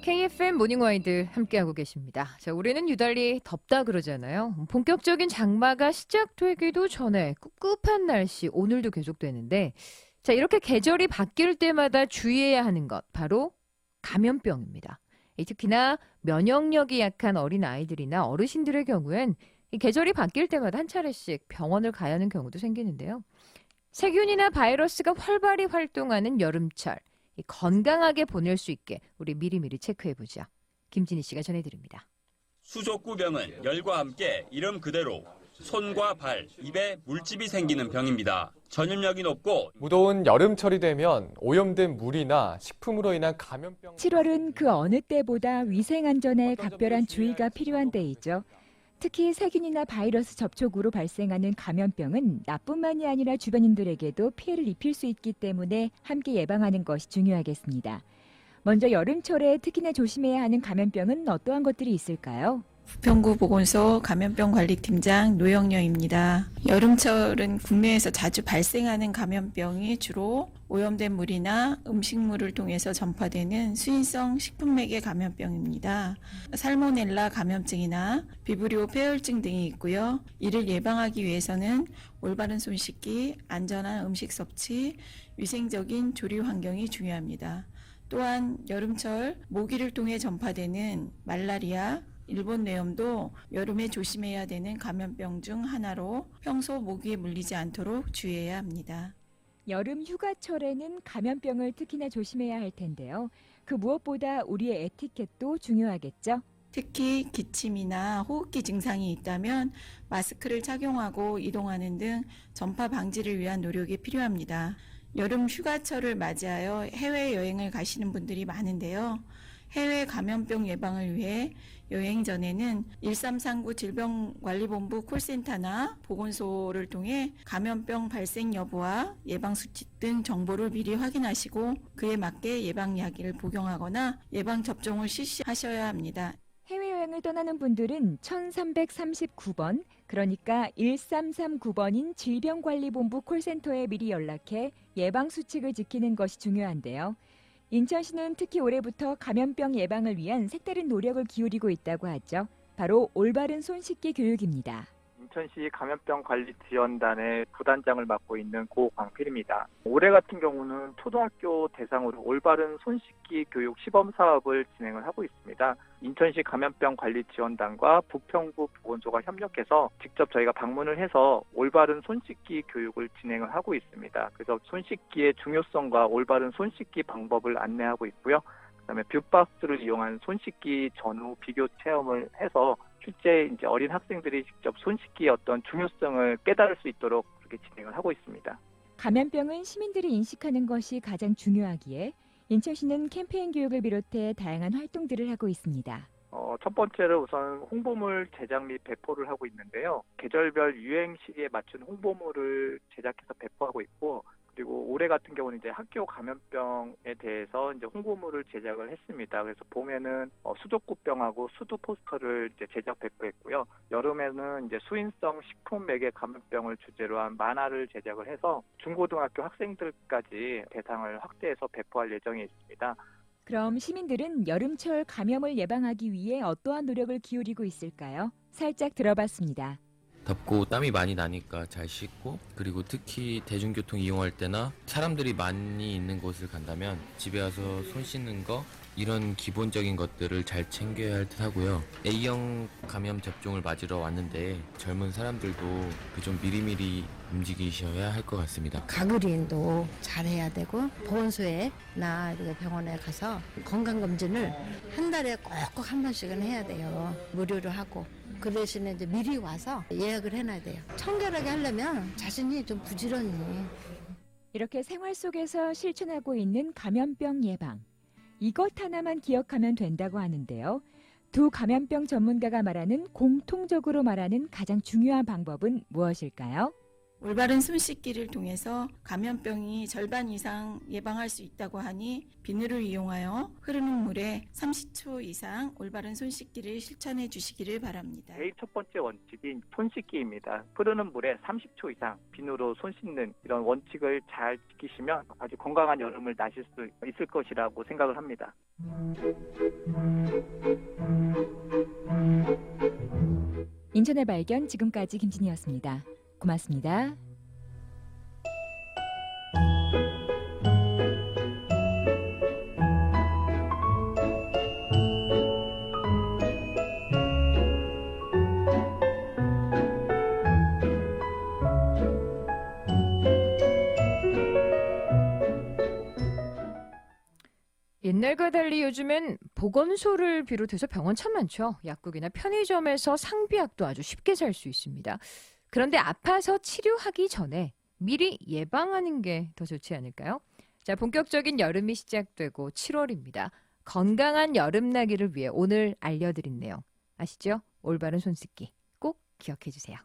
KFM 모닝와이드 함께하고 계십니다. 자, 우리는 유달리 덥다 그러잖아요. 본격적인 장마가 시작되기도 전에 꿉꿉한 날씨 오늘도 계속되는데, 자, 이렇게 계절이 바뀔 때마다 주의해야 하는 것 바로 감염병입니다. 특히나 면역력이 약한 어린 아이들이나 어르신들의 경우엔 이 계절이 바뀔 때마다 한 차례씩 병원을 가야 하는 경우도 생기는데요. 세균이나 바이러스가 활발히 활동하는 여름철, 건강하게 보낼 수 있게 우리 미리미리 체크해보자. 김진희 씨가 전해드립니다. 수족구병은 열과 함께 이름 그대로 손과 발, 입에 물집이 생기는 병입니다. 전염력이 높고 무더운 여름철이 되면 오염된 물이나 식품으로 인한 감염병. 7월은 그 어느 때보다 위생 안전에 각별한 주의가 필요한 때이죠. 특히 세균이나 바이러스 접촉으로 발생하는 감염병은 나뿐만이 아니라 주변인들에게도 피해를 입힐 수 있기 때문에 함께 예방하는 것이 중요하겠습니다. 먼저 여름철에 특히나 조심해야 하는 감염병은 어떠한 것들이 있을까요? 부평구 보건소 감염병관리팀장 노영녀입니다. 여름철은 국내에서 자주 발생하는 감염병이 주로 오염된 물이나 음식물을 통해서 전파되는 수인성 식품맥의 감염병입니다. 살모넬라 감염증이나 비브리오 폐혈증 등이 있고요. 이를 예방하기 위해서는 올바른 손 씻기, 안전한 음식 섭취, 위생적인 조리 환경이 중요합니다. 또한 여름철 모기를 통해 전파되는 말라리아, 일본 뇌염도 여름에 조심해야 되는 감염병 중 하나로 평소 모기에 물리지 않도록 주의해야 합니다. 여름 휴가철에는 감염병을 특히나 조심해야 할 텐데요. 그 무엇보다 우리의 에티켓도 중요하겠죠? 특히 기침이나 호흡기 증상이 있다면 마스크를 착용하고 이동하는 등 전파 방지를 위한 노력이 필요합니다. 여름 휴가철을 맞이하여 해외여행을 가시는 분들이 많은데요. 해외 감염병 예방을 위해 여행 전에는 1339 질병관리본부 콜센터나 보건소를 통해 감염병 발생 여부와 예방수칙 등 정보를 미리 확인하시고 그에 맞게 예방약을 복용하거나 예방접종을 실시하셔야 합니다. 해외여행을 떠나는 분들은 1339번, 그러니까 1339번인 질병관리본부 콜센터에 미리 연락해 예방수칙을 지키는 것이 중요한데요. 인천시는 특히 올해부터 감염병 예방을 위한 색다른 노력을 기울이고 있다고 하죠. 바로 올바른 손 씻기 교육입니다. 인천시 감염병관리지원단의 부단장을 맡고 있는 고광필입니다. 올해 같은 경우는 초등학교 대상으로 올바른 손 씻기 교육 시범 사업을 진행을 하고 있습니다. 인천시 감염병관리지원단과 부평구 보건소가 협력해서 직접 저희가 방문을 해서 올바른 손 씻기 교육을 진행을 하고 있습니다. 그래서 손 씻기의 중요성과 올바른 손 씻기 방법을 안내하고 있고요. 그다음에 뷰박스를 이용한 손 씻기 전후 비교 체험을 해서 실제 이제 어린 학생들이 직접 손 씻기의 어떤 중요성을 깨달을 수 있도록 그렇게 진행을 하고 있습니다. 감염병은 시민들이 인식하는 것이 가장 중요하기에 인천시는 캠페인 교육을 비롯해 다양한 활동들을 하고 있습니다. 첫 번째로 우선 홍보물 제작 및 배포를 하고 있는데요. 계절별 유행 시기에 맞춘 홍보물을 제작해서 배포하고 있고, 그리고 올해 같은 경우는 이제 학교 감염병에 대해서 이제 홍보물을 제작을 했습니다. 그래서 봄에는 수족구병하고 수두 포스터를 이제 제작 배포했고요. 여름에는 이제 수인성 식품 매개 감염병을 주제로 한 만화를 제작을 해서 중고등학교 학생들까지 대상을 확대해서 배포할 예정에 있습니다. 그럼 시민들은 여름철 감염을 예방하기 위해 어떠한 노력을 기울이고 있을까요? 살짝 들어봤습니다. 덥고 땀이 많이 나니까 잘 씻고, 그리고 특히 대중교통 이용할 때나 사람들이 많이 있는 곳을 간다면 집에 와서 손 씻는 거, 이런 기본적인 것들을 잘 챙겨야 할 듯 하고요. A형 감염 접종을 맞으러 왔는데 젊은 사람들도 그 좀 미리미리 움직이셔야 할 것 같습니다. 가그린도 잘해야 되고 보건소에나 병원에 가서 건강검진을 한 달에 꼭꼭 한 번씩은 해야 돼요. 무료로 하고. 그 대신에 이제 미리 와서 예약을 해놔야 돼요. 청결하게 하려면 자신이 좀 부지런히. 이렇게 생활 속에서 실천하고 있는 감염병 예방. 이것 하나만 기억하면 된다고 하는데요. 두 감염병 전문가가 말하는 공통적으로 말하는 가장 중요한 방법은 무엇일까요? 올바른 손 씻기를 통해서 감염병이 절반 이상 예방할 수 있다고 하니 비누를 이용하여 흐르는 물에 30초 이상 올바른 손 씻기를 실천해 주시기를 바랍니다. 제일 첫 번째 원칙이 손 씻기입니다. 흐르는 물에 30초 이상 비누로 손 씻는 이런 원칙을 잘 지키시면 아주 건강한 여름을 나실 수 있을 것이라고 생각을 합니다. 인천의 발견 지금까지 김진희였습니다. 고맙습니다. 옛날과 달리 요즘엔 보건소를 비롯해서 병원 참 많죠. 약국이나 편의점에서 상비약도 아주 쉽게 살 수 있습니다. 그런데 아파서 치료하기 전에 미리 예방하는 게 더 좋지 않을까요? 자, 본격적인 여름이 시작되고 7월입니다. 건강한 여름나기를 위해 오늘 알려드린 내용 아시죠? 올바른 손 씻기 꼭 기억해 주세요.